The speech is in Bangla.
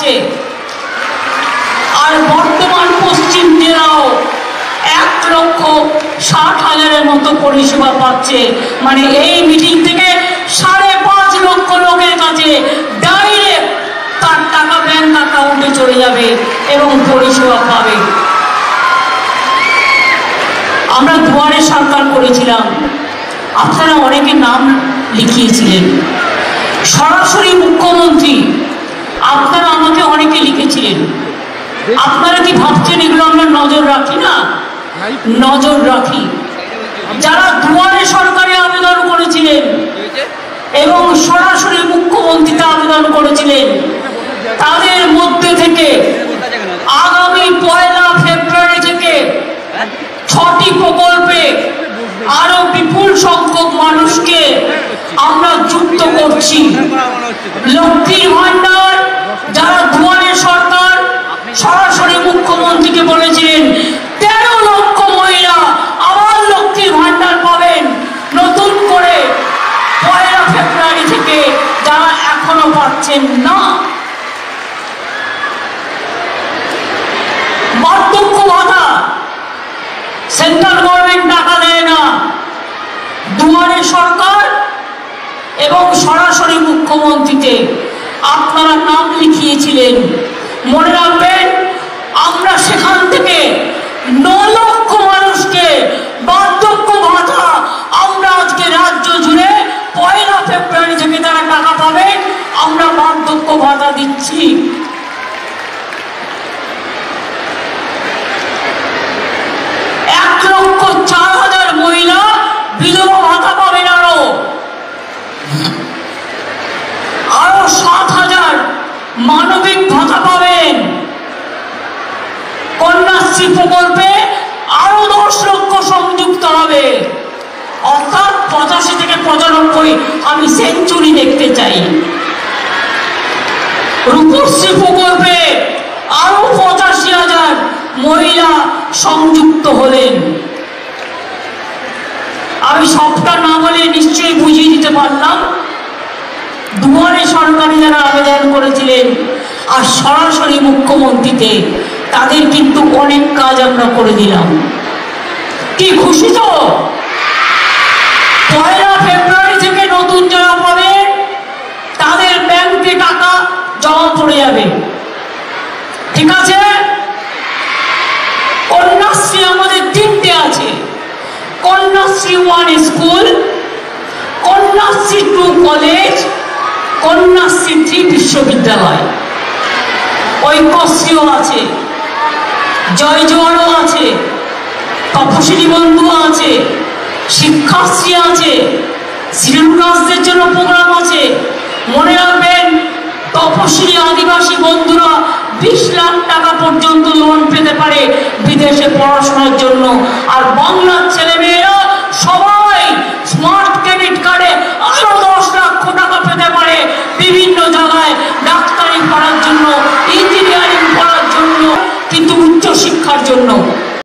পাচ্ছে, আর বর্তমান পশ্চিম জেলাও 1,60,000-এর মতো পরিষেবা পাচ্ছে। মানে এই মিটিং থেকে 5.5 লক্ষ লোকের কাছে ডাইরেক্ট তার টাকা ব্যাংক অ্যাকাউন্টে চলে যাবে এবং পরিষেবা পাবে। আমরা দুয়ারে সরকার করেছিলাম, আপনারা অনেকে নাম লিখিয়েছিলেন। সরাসরি মুখ্যমন্ত্রী, আপনারা আমাকে অনেকে লিখেছিলেন। আপনারা কি ভাবছেন এগুলো আমরা নজর রাখি না? নজর রাখি। যারা দুয়ারে সরকারে আবেদন করেছিলেন এবং সরাসরি মুখ্যমন্ত্রীতে আবেদন করেছিলেন, তাদের মধ্যে থেকে আগামী 1 ফেব্রুয়ারি থেকে 6টি প্রকল্পে আরো বিপুল সংখ্যক মানুষকে আমরা যুক্ত করছি। লক্ষ্মীর ভান্ডার, যারা দুয়ারে সরকার সরাসরি মুখ্যমন্ত্রীকে বলেছিলেন 13 লক্ষ মহিলা আবার লক্ষ্মীর ভান্ডার পাবেন নতুন করে 1 ফেব্রুয়ারি থেকে, যারা এখনো পাচ্ছেন না। বার্ধক্য ভাতা, সেন্ট্রাল গভর্নমেন্ট টাকা দেয় না, দুয়ারে সরকার এবং সরাসরি মুখ্যমন্ত্রীতে আপনারা নাম লিখিয়েছিলেন। মনে রাখবেন, আমরা সেখান থেকে 9 লক্ষ মানুষকে বার্ধক্য ভাতা আমরা আজকে রাজ্য জুড়ে 1 ফেব্রুয়ারি থেকে তারা টাকা পাবে, আমরা বার্ধক্য ভাতা দিচ্ছি। মহিলা বিধবা ভাতা পাবেন, আরো 7,000 মানবিক ভাতা পাবেন। কন্যাশ্রী প্রকল্পে আরো 10 লক্ষ সংযুক্ত হবে, অর্থাৎ 85 থেকে 95 আমি সেঞ্চুরি দেখতে চাই। রূপশ্রী প্রকল্পে আরো 85,000 মহিলা সংযুক্ত হলেন। আমি সবটা না বলে নিশ্চয়ই বুঝিয়ে দিতে পারলাম। দুয়ারে সরকারি যারা আবেদন করেছিলেন আর সরাসরি মুখ্যমন্ত্রীতে, তাদের কিন্তু অনেক কাজ আমরা করে দিলাম। কি খুশি তো? 1 ফেব্রুয়ারি থেকে নতুন যারা পাবে তাদের ব্যাংকে টাকা জমা পড়ে যাবে, ঠিক আছে? কন্যাশ্রী আমাদের 3টে আছে, কন্যাশ্রী 1 স্কুল, কন্যাশ্রী 2 কলেজ, কন্যাশ্রী 3 বিশ্ববিদ্যালয়। ঐক্যশ্রীও আছে, জয় জোয়ারও আছে, তপশিলি বন্ধু আছে, শিক্ষাশ্রী আছে, শ্রীলঙ্কাসদের জন্য প্রোগ্রাম আছে। মনে রাখবেন, তপশিলি আদিবাসী বন্ধুরা 20 লাখ টাকা পর্যন্ত লোন পেতে পারে বিদেশে পড়াশোনার জন্য। আর বাংলার ছেলেমেয়ে